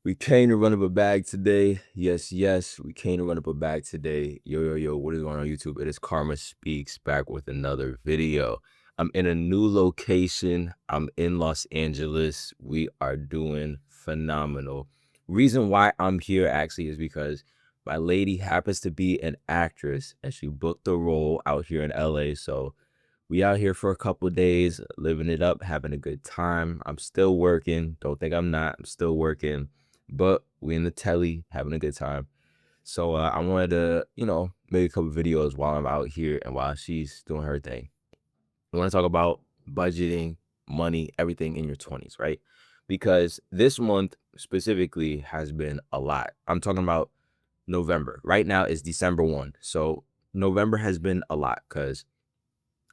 We came to run up a bag today. Yes, yes, we came to run up a bag today. Yo, what is going on YouTube? It is Karma Speaks back with another video. I'm in a new location. I'm in Los Angeles. We are doing phenomenal. Reason why I'm here actually is because my lady happens to be an actress and she booked a role out here in LA. So we out here for a couple of days, living it up, having a good time. I'm still working. Don't think I'm not. I'm still working, but we in the telly having a good time. So I wanted to, make a couple videos while I'm out here and while she's doing her thing. I want to talk about budgeting, money, everything in your 20s, right? Because this month specifically has been a lot. I'm talking about November. Right now is December 1. So November has been a lot because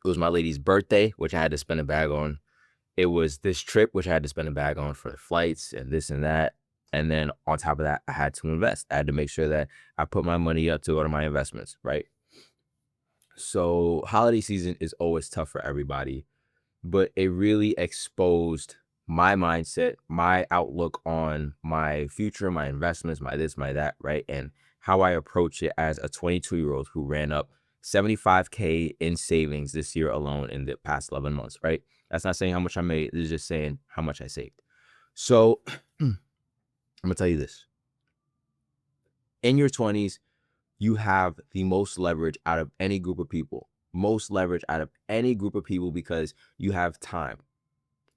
it was my lady's birthday, which I had to spend a bag on. It was this trip, which I had to spend a bag on for the flights and this and that. And then on top of that, I had to invest. I had to make sure that I put my money up to go to my investments, right? So holiday season is always tough for everybody, but it really exposed my mindset, my outlook on my future, my investments, my this, my that, right? And how I approach it as a 22-year-old who ran up 75K in savings this year alone in the past 11 months, right? That's not saying how much I made. This is just saying how much I saved. So I'm going to tell you this. In your 20s, you have the most leverage out of any group of people. Most leverage out of any group of people because you have time.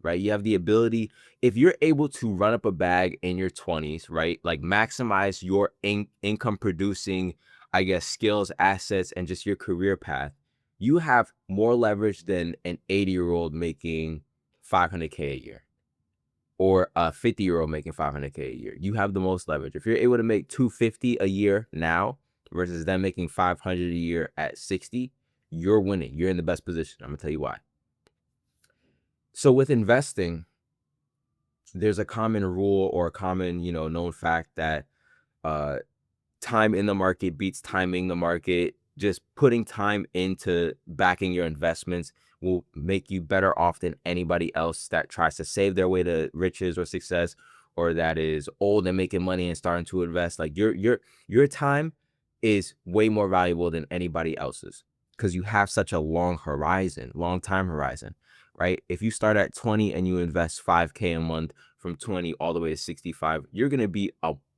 Right? You have the ability, if you're able to run up a bag in your 20s, right? Like maximize your income producing, I guess, skills, assets, and just your career path. You have more leverage than an 80-year-old making 500K a year or a 50-year-old making 500K a year. You have the most leverage. If you're able to make 250 a year now versus them making 500 a year at 60, you're winning. You're in the best position. I'm going to tell you why. So with investing, there's a common rule or a common, known fact that time in the market beats timing the market. Just putting time into backing your investments will make you better off than anybody else that tries to save their way to riches or success, or that is old and making money and starting to invest. Like your time is way more valuable than anybody else's because you have such a long time horizon, right? If you start at 20 and you invest 5K a month from 20 all the way to 65, you're going to be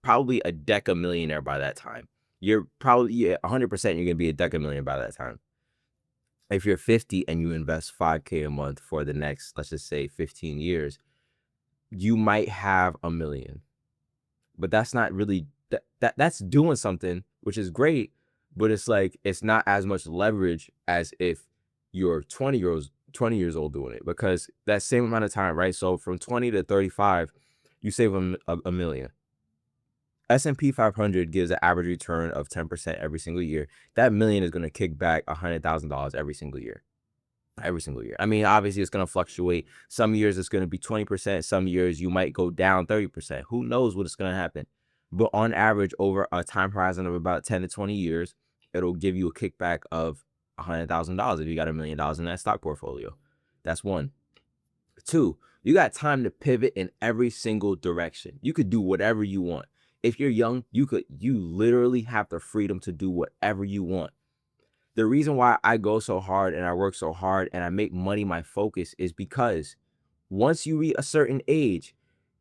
probably a deca millionaire by that time. You're probably 100% you're going to be a deca millionaire by that time. If you're 50 and you invest 5K a month for the next, let's just say 15 years, you might have $1 million. But that's not really that's doing something, which is great, but it's like it's not as much leverage as if you're 20 years old doing it, because that same amount of time, right? So from 20 to 35, you save a million. S&P 500 gives an average return of 10% every single year. That million is going to kick back $100,000 every single year. Every single year. I mean, obviously, it's going to fluctuate. Some years it's going to be 20%. Some years you might go down 30%. Who knows what's going to happen? But on average, over a time horizon of about 10 to 20 years, it'll give you a kickback of $100,000 if you got $1 million in that stock portfolio. That's one. Two, you got time to pivot in every single direction. You could do whatever you want. If you're young, you literally have the freedom to do whatever you want. The reason why I go so hard and I work so hard and I make money my focus is because once you reach a certain age,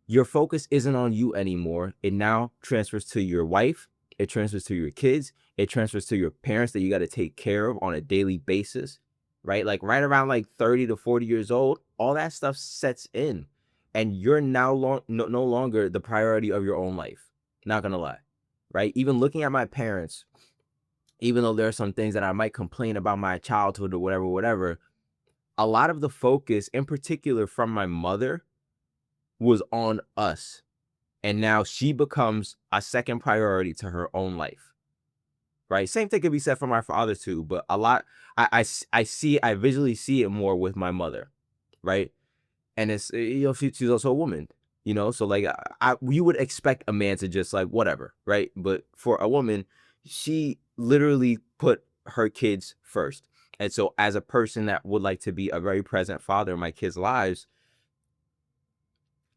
your focus isn't on you anymore. It now transfers to your wife. It transfers to your kids. It transfers to your parents that you got to take care of on a daily basis, right? Like right around like 30 to 40 years old, all that stuff sets in and you're now no longer the priority of your own life. Not going to lie, right? Even looking at my parents, even though there are some things that I might complain about my childhood or whatever, a lot of the focus, in particular from my mother, was on us. And now she becomes a second priority to her own life, right? Same thing could be said for my father too, but a lot, I visually see it more with my mother, right? And it's, she's also a woman, so like you would expect a man to just like whatever, right? But for a woman, she literally put her kids first. And so as a person that would like to be a very present father in my kids' lives,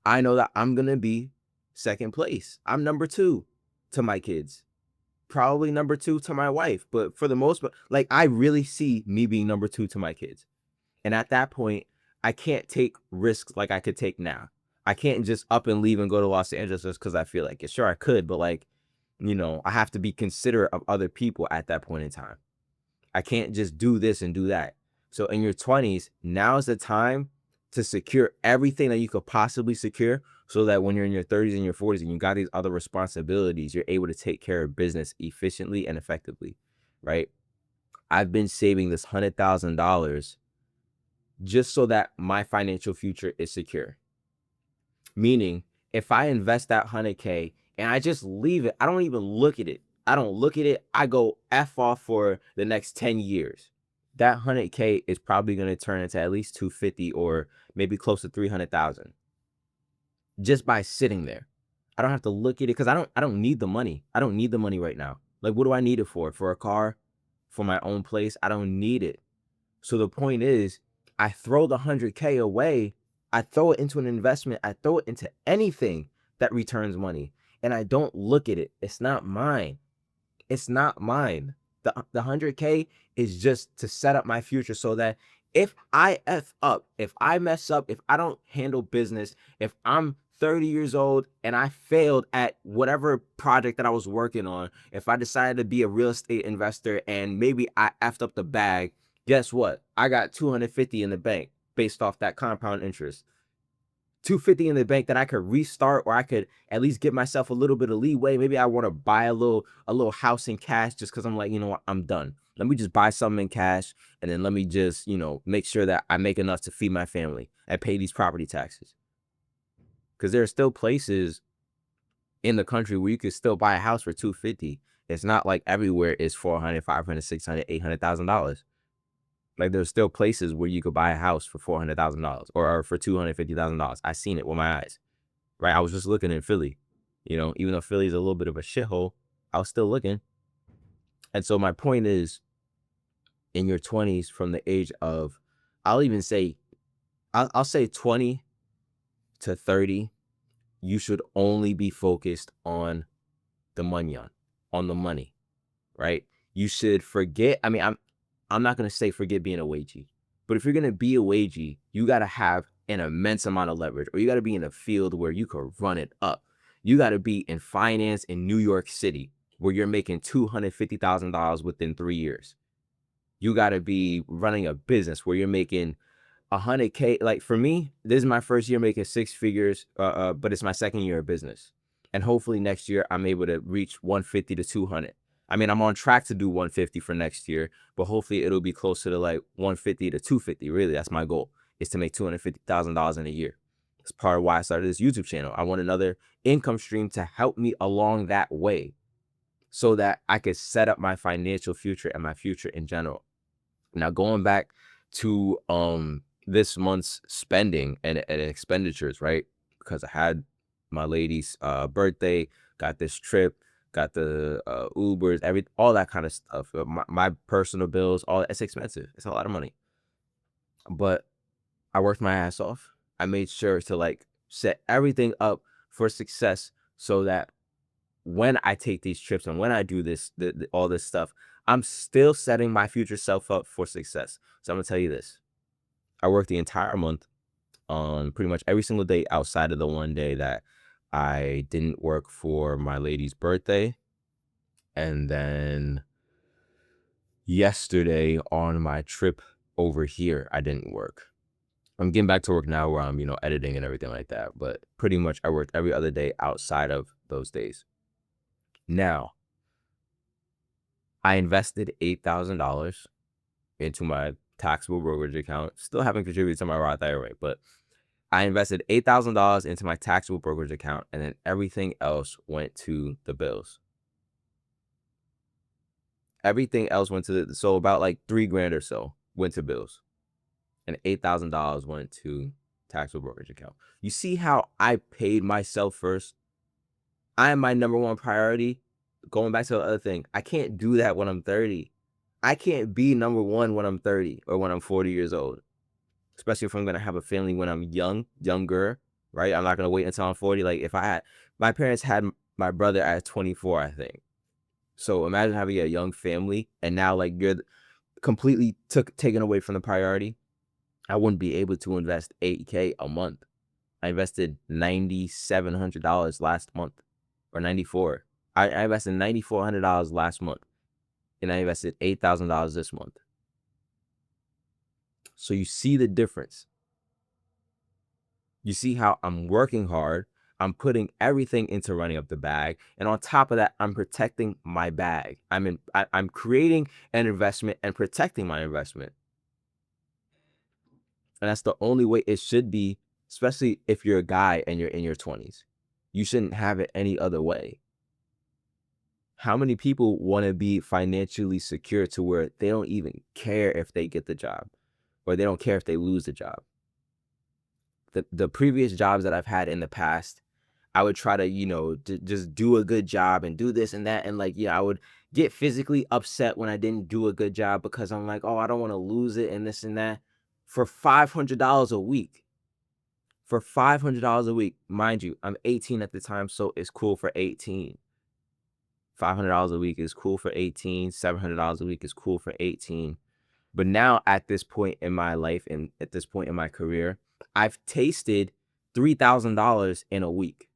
I know that I'm going to be second place. I'm number 2 to my kids. Probably number 2 to my wife, but for the most part, like, I really see me being number 2 to my kids. And at that point, I can't take risks like I could take now. I can't just up and leave and go to Los Angeles just because I feel like it. Sure, I could, but like, I have to be considerate of other people at that point in time. I can't just do this and do that. So in your 20s, now is the time to secure everything that you could possibly secure so that when you're in your 30s and your 40s and you got these other responsibilities, you're able to take care of business efficiently and effectively, right? I've been saving this $100,000 just so that my financial future is secure. Meaning, if I invest that 100K and I just leave it, I don't even look at it. I don't look at it. I go F off for the next 10 years. That 100K is probably going to turn into at least 250 or maybe close to 300,000 just by sitting there. I don't have to look at it because I don't need the money. I don't need the money right now. Like, what do I need it for? For a car? For my own place? I don't need it. So the point is, I throw the 100K away. I throw it into an investment. I throw it into anything that returns money. And I don't look at it. It's not mine. It's not mine. The 100K is just to set up my future so that if I F up, if I mess up, if I don't handle business, if I'm 30 years old and I failed at whatever project that I was working on, if I decided to be a real estate investor and maybe I effed up the bag, guess what? I got 250 in the bank based off that compound interest. 250 in the bank that I could restart, or I could at least give myself a little bit of leeway. Maybe I want to buy a little house in cash just because I'm like, you know what, I'm done. Let me just buy something in cash, and then let me just, make sure that I make enough to feed my family and pay these property taxes. Because there are still places in the country where you could still buy a house for 250. It's not like everywhere is 400, 500, 600, $800,000. Like, there's still places where you could buy a house for $400,000 or for $250,000. I seen it with my eyes, right? I was just looking in Philly, even though Philly is a little bit of a shithole, I was still looking. And so my point is, in your 20s, from the age of, I'll even say, I'll say 20 to 30, you should only be focused on the money, on the money, right? You should forget. I mean, I'm not gonna say forget being a wagey, but if you're gonna be a wagey, you gotta have an immense amount of leverage, or you gotta be in a field where you could run it up. You gotta be in finance in New York City, where you're making $250,000 within 3 years. You gotta be running a business where you're making 100K. Like, for me, this is my first year making 6 figures, but it's my second year of business, and hopefully next year I'm able to reach 150 to 200. I mean, I'm on track to do 150 for next year, but hopefully it'll be closer to like 150 to 250. Really, that's my goal, is to make $250,000 in a year. That's part of why I started this YouTube channel. I want another income stream to help me along that way so that I could set up my financial future and my future in general. Now, going back to this month's spending and expenditures, right? Because I had my lady's birthday, got this trip, got the Ubers, all that kind of stuff. My personal bills, all it's expensive. It's a lot of money. But I worked my ass off. I made sure to like set everything up for success so that when I take these trips and when I do this, all this stuff, I'm still setting my future self up for success. So I'm gonna tell you this. I worked the entire month on pretty much every single day outside of the one day that I didn't work for my lady's birthday. And then yesterday on my trip over here, I didn't work. I'm getting back to work now where I'm, editing and everything like that. But pretty much I worked every other day outside of those days. Now, I invested $8,000 into my taxable brokerage account. Still haven't contributed to my Roth IRA, but I invested $8,000 into my taxable brokerage account, and then everything else went to the bills. Everything else went to so about like $3,000 or so went to bills, and $8,000 went to taxable brokerage account. You see how I paid myself first? I am my number one priority. Going back to the other thing, I can't do that when I'm 30. I can't be number one when I'm 30 or when I'm 40 years old, especially if I'm going to have a family when I'm younger. right? I'm not gonna wait until I'm 40. Like if I had my parents had my brother at 24, I think. So imagine having a young family and now like you're completely taken away from the priority. I wouldn't be able to invest 8K a month. I invested $9,700 last month, or 94. I invested $9,400 last month, and I invested $8,000 this month. So you see the difference. You see how I'm working hard. I'm putting everything into running up the bag, and on top of that, I'm protecting my bag. I'm creating an investment and protecting my investment, and that's the only way it should be. Especially if you're a guy and you're in your 20s, you shouldn't have it any other way. How many people want to be financially secure to where they don't even care if they get the job or they don't care if they lose the job? The previous jobs that I've had in the past, I would try to, just do a good job and do this and that. And like, yeah, I would get physically upset when I didn't do a good job because I'm like, oh, I don't want to lose it and this and that. For $500 a week. For $500 a week. Mind you, I'm 18 at the time, so it's cool for 18. $500 a week is cool for 18. $700 a week is cool for 18. But now at this point in my life and at this point in my career, I've tasted $3,000 in a week,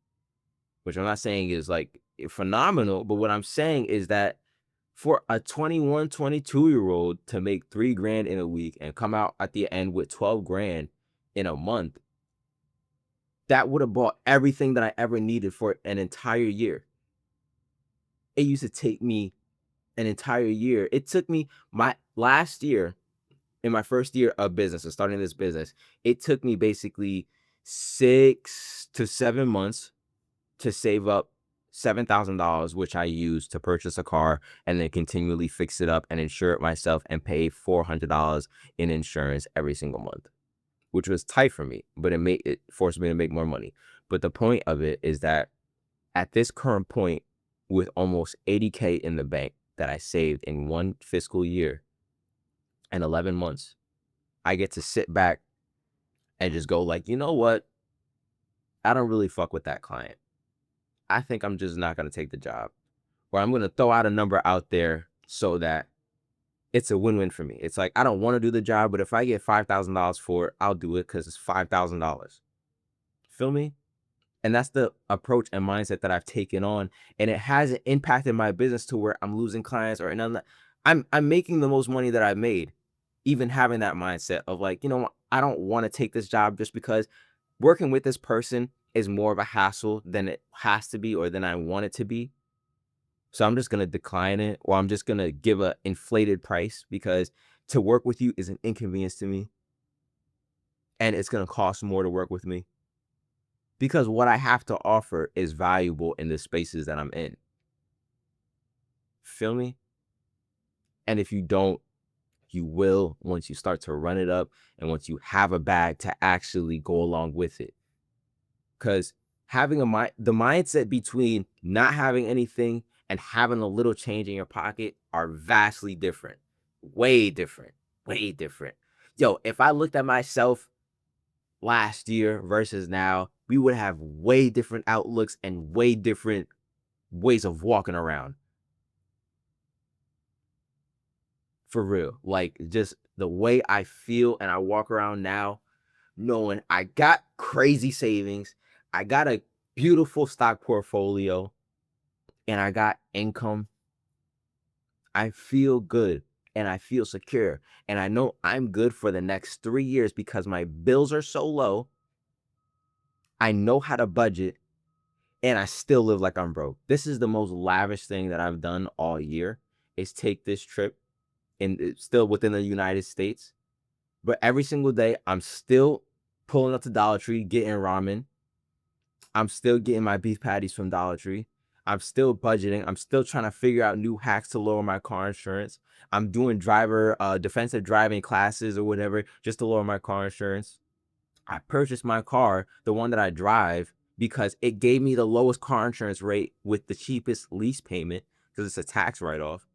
which I'm not saying is like phenomenal. But what I'm saying is that for a 21, 22-year-old to make 3 grand in a week and come out at the end with 12 grand in a month, that would have bought everything that I ever needed for an entire year. It used to take me an entire year. It took me my last year, in my first year of business and starting this business, it took me basically 6 to 7 months to save up $7,000, which I used to purchase a car and then continually fix it up and insure it myself and pay $400 in insurance every single month, which was tight for me, but it forced me to make more money. But the point of it is that at this current point, with almost 80K in the bank that I saved in one fiscal year and 11 months, I get to sit back and just go like, you know what? I don't really fuck with that client. I think I'm just not going to take the job. Or I'm going to throw out a number out there so that it's a win-win for me. It's like, I don't want to do the job, but if I get $5,000 for it, I'll do it because it's $5,000. Feel me? And that's the approach and mindset that I've taken on. And it hasn't impacted my business to where I'm losing clients or none. I'm making the most money that I've made, even having that mindset of like, you know what, I don't want to take this job just because working with this person is more of a hassle than it has to be or than I want it to be. So I'm just gonna decline it, or I'm just gonna give a inflated price because to work with you is an inconvenience to me. And it's gonna cost more to work with me. Because what I have to offer is valuable in the spaces that I'm in. Feel me? And if you don't, you will once you start to run it up and once you have a bag to actually go along with it. Because having the mindset between not having anything and having a little change in your pocket are vastly different. Way different. Way different. Yo, if I looked at myself last year versus now, we would have way different outlooks and way different ways of walking around. For real. Like just the way I feel and I walk around now, knowing I got crazy savings, I got a beautiful stock portfolio, and I got income. I feel good and I feel secure. And I know I'm good for the next 3 years because my bills are so low. I know how to budget and I still live like I'm broke. This is the most lavish thing that I've done all year is take this trip and it's still within the United States. But every single day, I'm still pulling up to Dollar Tree, getting ramen. I'm still getting my beef patties from Dollar Tree. I'm still budgeting. I'm still trying to figure out new hacks to lower my car insurance. I'm doing defensive driving classes or whatever just to lower my car insurance. I purchased my car, the one that I drive, because it gave me the lowest car insurance rate with the cheapest lease payment because it's a tax write-off.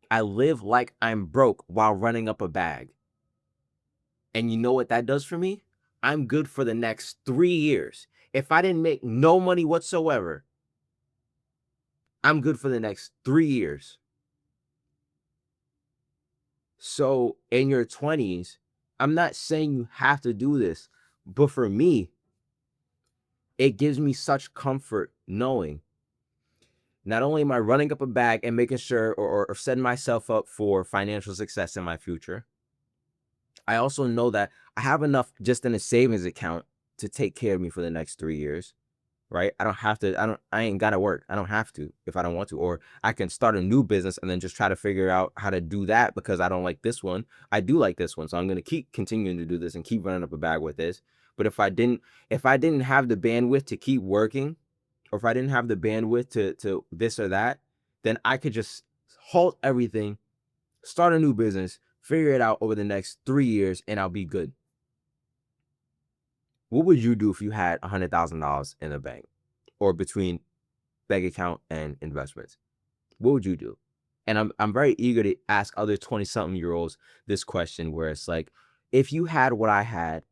I live like I'm broke while running up a bag. And you know what that does for me? I'm good for the next 3 years. If I didn't make no money whatsoever, I'm good for the next 3 years. So in your 20s, I'm not saying you have to do this, but for me, it gives me such comfort knowing not only am I running up a bag and making sure or setting myself up for financial success in my future, I also know that I have enough just in a savings account to take care of me for the next 3 years. Right? I don't have to, I ain't gotta work. I don't have to if I don't want to. Or I can start a new business and then just try to figure out how to do that because I don't like this one. I do like this one. So I'm gonna keep continuing to do this and keep running up a bag with this. But if I didn't have the bandwidth to keep working, or if I didn't have the bandwidth to this or that, then I could just halt everything, start a new business, figure it out over the next 3 years, and I'll be good. What would you do if you had $100,000 in the bank or between bank account and investments? What would you do? And I'm very eager to ask other 20-something-year-olds this question where it's like, if you had what I had,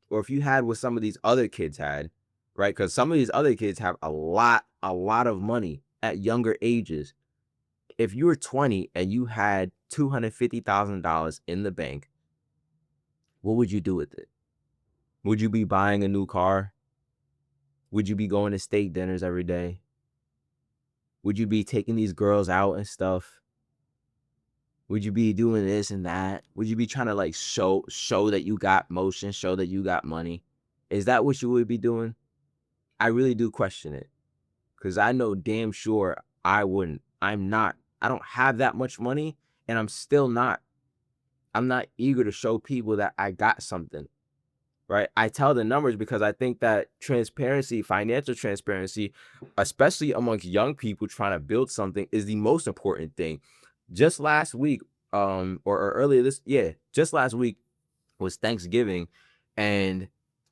or if you had what some of these other kids had, right? Because some of these other kids have a lot of money at younger ages. If you were 20 and you had $250,000 in the bank, what would you do with it? Would you be buying a new car? Would you be going to steak dinners every day? Would you be taking these girls out and stuff? Would you be doing this and that? Would you be trying to like show that you got motion, show that you got money? Is that what you would be doing? I really do question it because I know damn sure I wouldn't. I'm not. I don't have that much money, and I'm still not. I'm not eager to show people that I got something. Right? I tell the numbers because I think that transparency, financial transparency, especially amongst young people trying to build something, is the most important thing. Just last week, or earlier just last week was Thanksgiving, and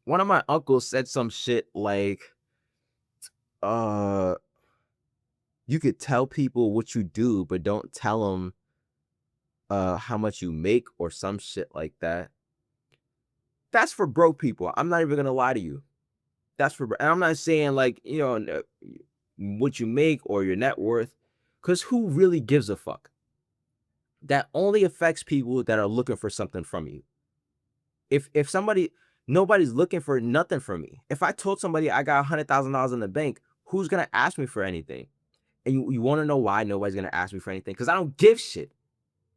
one of my uncles said some shit like, uh, you could tell people what you do, but don't tell them how much you make or some shit like that. That's for broke people. I'm not even gonna lie to you. That's for, and I'm not saying like, what you make or your net worth, because who really gives a fuck? That only affects people that are looking for something from you. If somebody, nobody's looking for nothing from me. If I told somebody I got $100,000 in the bank, who's gonna ask me for anything? And you want to know why nobody's gonna ask me for anything? Because I don't give shit.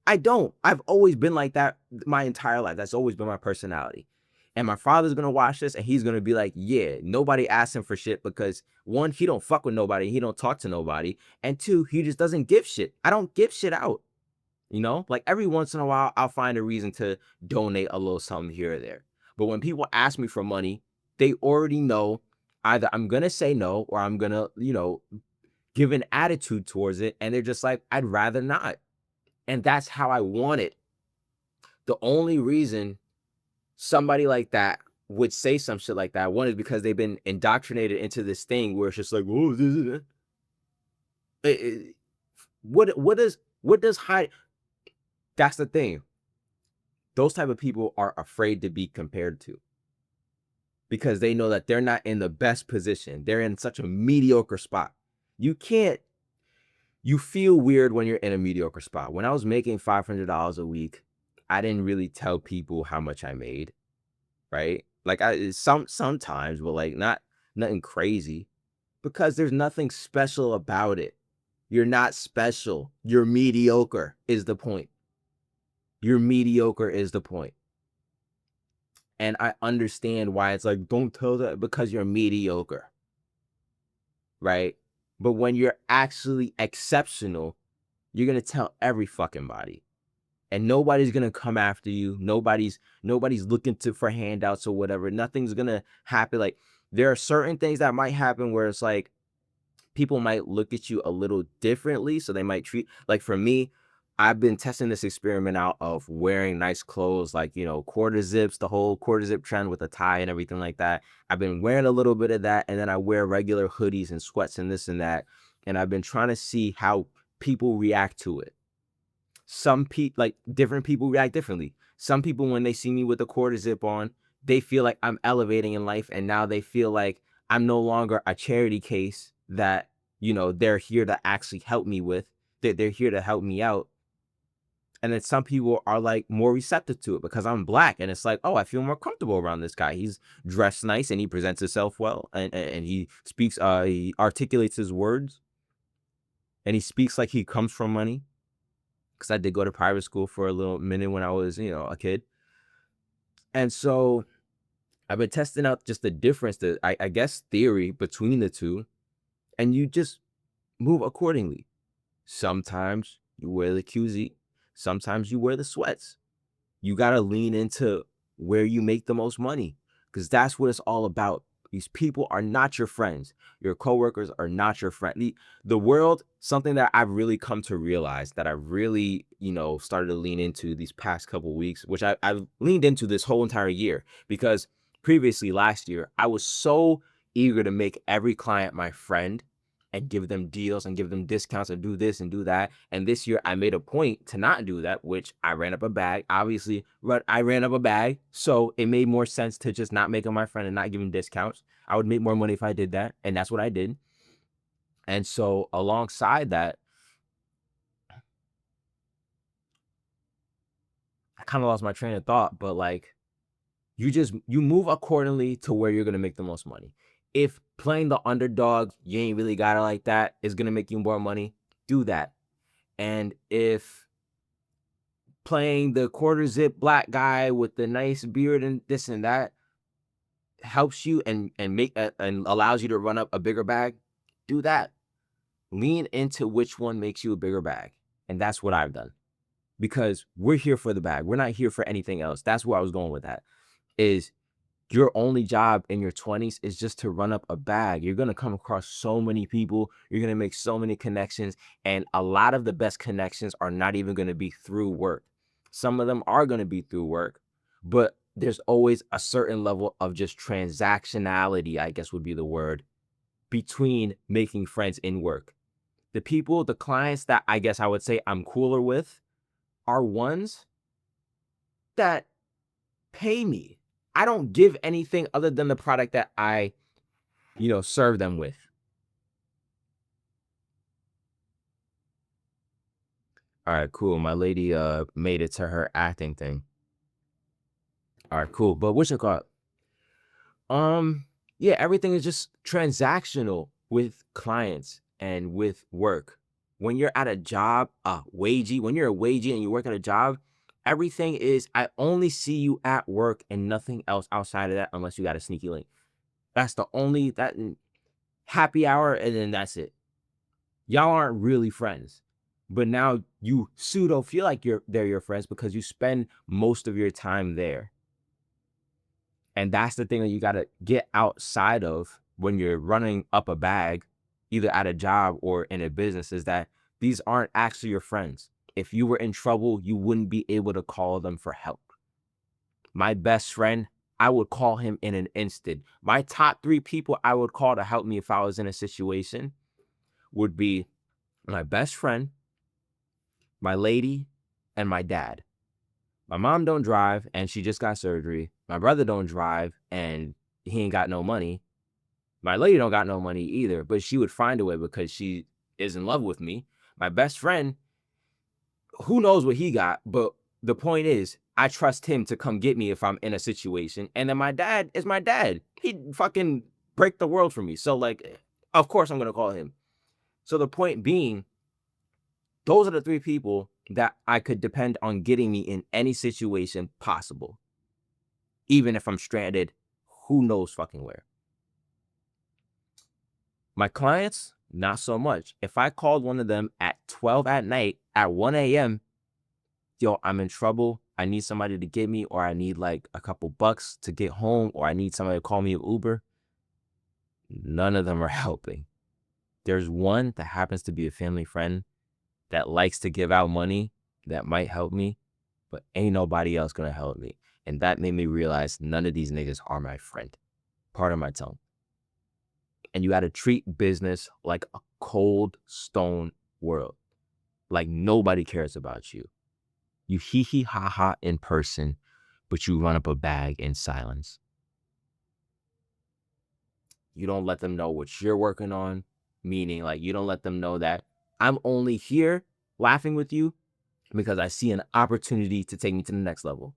I don't. I've always been like that my entire life. That's always been my personality. And my father's gonna watch this and he's gonna be like, yeah, nobody asks him for shit because one, he don't fuck with nobody, he don't talk to nobody, and two, he just doesn't give shit. I don't give shit out. Like every once in a while, I'll find a reason to donate a little something here or there. But when people ask me for money, they already know either I'm gonna say no or I'm gonna, give an attitude towards it, and they're just like, I'd rather not. And that's how I want it. The only reason somebody like that would say some shit like that, one is because they've been indoctrinated into this thing where it's just like, oh, what does hide? That's the thing. Those type of people are afraid to be compared to because they know that they're not in the best position. They're in such a mediocre spot. You feel weird when you're in a mediocre spot. When I was making $500 a week, I didn't really tell people how much I made, right? Like sometimes, but like nothing crazy because there's nothing special about it. You're not special. You're mediocre is the point. You're mediocre is the point. And I understand why it's like, don't tell that because you're mediocre, right? But when you're actually exceptional, you're going to tell every fucking body. And nobody's gonna come after you. Nobody's looking for handouts or whatever. Nothing's gonna happen. Like there are certain things that might happen where it's like people might look at you a little differently. So they might treat, like for me, I've been testing this experiment out of wearing nice clothes, like quarter zips, the whole quarter zip trend with a tie and everything like that. I've been wearing a little bit of that, and then I wear regular hoodies and sweats and this and that. And I've been trying to see how people react to it. Some people, like different people react differently. Some people, when they see me with a quarter zip on, they feel like I'm elevating in life, and now they feel like I'm no longer a charity case that, they're here to actually help me with, that they're here to help me out. And then some people are like more receptive to it because I'm black, and it's like, oh, I feel more comfortable around this guy. He's dressed nice and he presents himself well, and he speaks, he articulates his words, and he speaks like he comes from money. Because I did go to private school for a little minute when I was, a kid. And so I've been testing out just the difference, I guess, theory between the two, and you just move accordingly. Sometimes you wear the QZ, sometimes you wear the sweats. You got to lean into where you make the most money, because that's what it's all about. These people are not your friends. Your coworkers are not your friend. The world, something that I've really come to realize, that I really, started to lean into these past couple of weeks, which I've leaned into this whole entire year, because previously last year, I was so eager to make every client my friend and give them deals and give them discounts and do this and do that. And this year I made a point to not do that, which I ran up a bag. Obviously, I ran up a bag. So it made more sense to just not make him my friend and not give him discounts. I would make more money if I did that. And that's what I did. And so alongside that, I kind of lost my train of thought, but like, you move accordingly to where you're going to make the most money. If playing the underdog, you ain't really got it like that, is going to make you more money, do that. And if playing the quarter zip black guy with the nice beard and this and that helps you and allows you to run up a bigger bag, do that. Lean into which one makes you a bigger bag. And that's what I've done, because we're here for the bag. We're not here for anything else. That's where I was going with that. Is your only job in your 20s is just to run up a bag. You're going to come across so many people. You're going to make so many connections. And a lot of the best connections are not even going to be through work. Some of them are going to be through work, but there's always a certain level of just transactionality, I guess would be the word, between making friends in work. The clients that I guess I would say I'm cooler with are ones that pay me. I don't give anything other than the product that I, serve them with. All right, cool. My lady made it to her acting thing. All right, cool. But what's it called? Yeah, everything is just transactional with clients and with work. When you're at a job, when you're a wagey and you work at a job, everything is, I only see you at work and nothing else outside of that, unless you got a sneaky link. That's the only that happy hour, and then that's it. Y'all aren't really friends. But now you pseudo feel like they're your friends because you spend most of your time there. And that's the thing that you got to get outside of when you're running up a bag, either at a job or in a business, is that these aren't actually your friends. If you were in trouble, you wouldn't be able to call them for help. My best friend, I would call him in an instant. My top 3 people I would call to help me if I was in a situation would be my best friend, my lady, and my dad. My mom don't drive and she just got surgery. My brother don't drive and he ain't got no money. My lady don't got no money either, but she would find a way because she is in love with me. My best friend, who knows what he got, but the point is, I trust him to come get me if I'm in a situation. And then my dad is my dad. He'd fucking break the world for me. So like, of course I'm going to call him. So the point being, those are the 3 people that I could depend on getting me in any situation possible. Even if I'm stranded, who knows fucking where. My clients, not so much. If I called one of them at 12 at night, at 1 a.m., yo, I'm in trouble, I need somebody to get me, or I need like a couple bucks to get home, or I need somebody to call me an Uber, none of them are helping. There's one that happens to be a family friend that likes to give out money that might help me, but ain't nobody else gonna help me. And that made me realize none of these niggas are my friend. Pardon my tongue. And you gotta treat business like a cold stone world. Like nobody cares about you. You hee hee ha ha in person, but you run up a bag in silence. You don't let them know what you're working on, meaning like you don't let them know that I'm only here laughing with you because I see an opportunity to take me to the next level.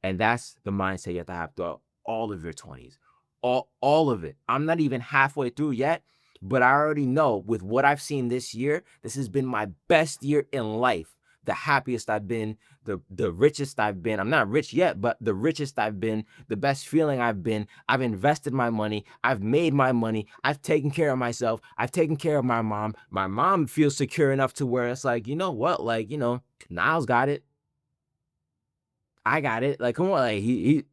And that's the mindset you have to have throughout all of your 20s. All of it. I'm not even halfway through yet, but I already know with what I've seen this year, this has been my best year in life. The happiest I've been, the richest I've been. I'm not rich yet, but the richest I've been, the best feeling I've been. I've invested my money. I've made my money. I've taken care of myself. I've taken care of my mom. My mom feels secure enough to where it's like, you know what? Like, Niles got it. I got it. Like, come on, like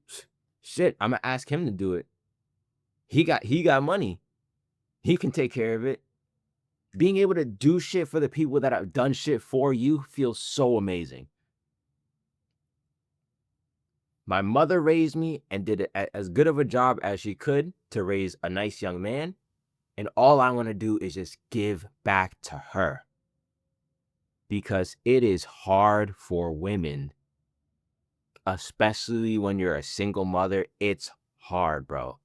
shit. I'm gonna ask him to do it. He got money. He can take care of it. Being able to do shit for the people that have done shit for you feels so amazing. My mother raised me and did as good of a job as she could to raise a nice young man. And all I want to do is just give back to her. Because it is hard for women, especially when you're a single mother. It's hard, bro.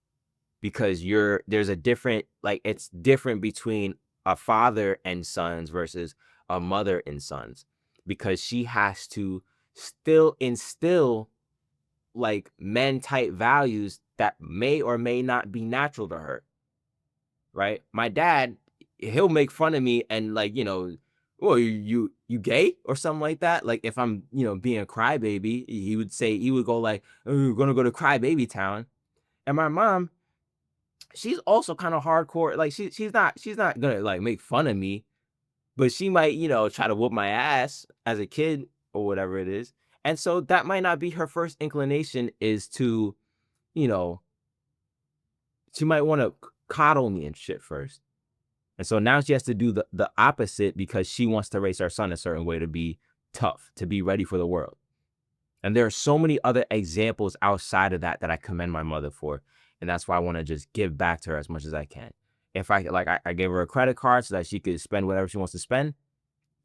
Because there's a different, like, it's different between a father and sons versus a mother and sons, because she has to still instill like men type values that may or may not be natural to her, right? My dad, he'll make fun of me and like, well, you gay or something like that. Like if I'm, being a crybaby, he would go like, oh, you're gonna go to crybaby town. And my mom, she's also kind of hardcore. Like she's not gonna like make fun of me, but she might, try to whoop my ass as a kid or whatever it is. And so that might not be her first inclination, is to, you know, she might want to coddle me and shit first. And so now she has to do the opposite because she wants to raise her son a certain way to be tough, to be ready for the world. And there are so many other examples outside of that that I commend my mother for. And that's why I want to just give back to her as much as I can. If I gave her a credit card so that she could spend whatever she wants to spend.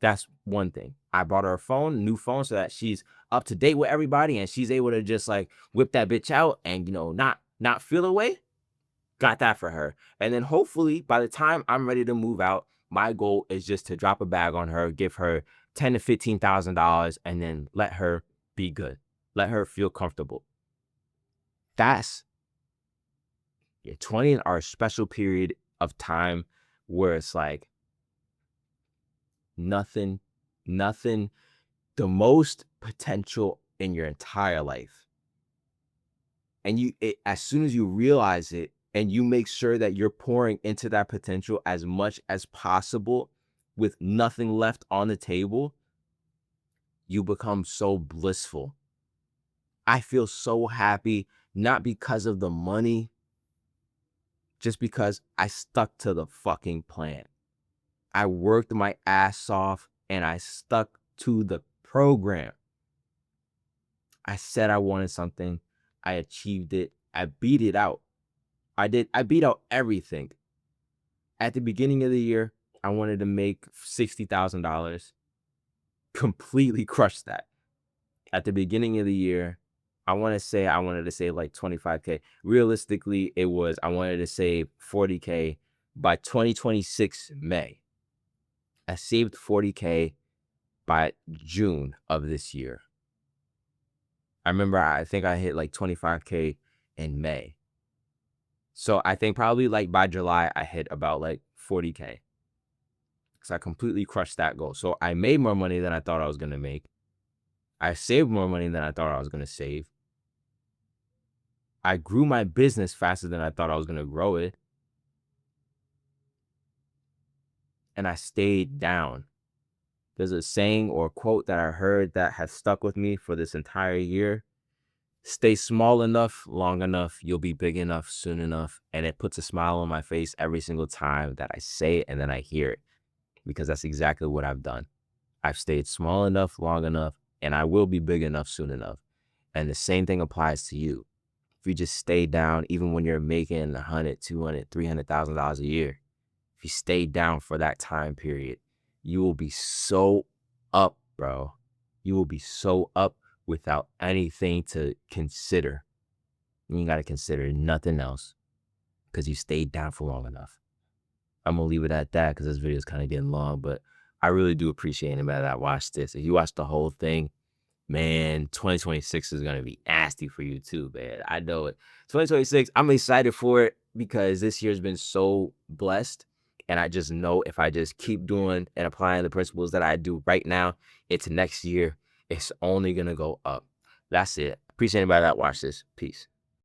That's one thing. I bought her a new phone, so that she's up to date with everybody and she's able to just like whip that bitch out and, not feel away. Got that for her. And then hopefully by the time I'm ready to move out, my goal is just to drop a bag on her, give her $10,000 to $15,000, and then let her be good. Let her feel comfortable. That's 20 are a special period of time where it's like nothing, the most potential in your entire life. And as soon as you realize it and you make sure that you're pouring into that potential as much as possible with nothing left on the table, you become so blissful. I feel so happy, not because of the money, just because I stuck to the fucking plan. I worked my ass off and I stuck to the program. I said I wanted something. I achieved it. I beat it out. I beat out everything. At the beginning of the year, I wanted to make $60,000. Completely crushed that. At the beginning of the year, I wanted to save like 25K. Realistically, I wanted to save 40K by 2026 May. I saved 40K by June of this year. I remember I think I hit like 25K in May. So I think probably like by July, I hit about like 40K. Because I completely crushed that goal. So I made more money than I thought I was going to make. I saved more money than I thought I was going to save. I grew my business faster than I thought I was going to grow it. And I stayed down. There's a saying or quote that I heard that has stuck with me for this entire year. Stay small enough, long enough, you'll be big enough soon enough. And it puts a smile on my face every single time that I say it and then I hear it, because that's exactly what I've done. I've stayed small enough, long enough, and I will be big enough soon enough. And the same thing applies to you. If you just stay down, even when you're making $100,000, $200,000, $300,000 a year, if you stay down for that time period, you will be so up, bro. You will be so up without anything to consider. You ain't got to consider nothing else. because you stayed down for long enough. I'm gonna leave it at that because this video is kind of getting long, but I really do appreciate anybody that watched this. If you watched the whole thing, man, 2026 is gonna be nasty for you too, man. I know it. 2026, I'm excited for it because this year's been so blessed. And I just know if I just keep doing and applying the principles that I do right now, it's next year, it's only gonna go up. That's it. Appreciate anybody that watched this. Peace.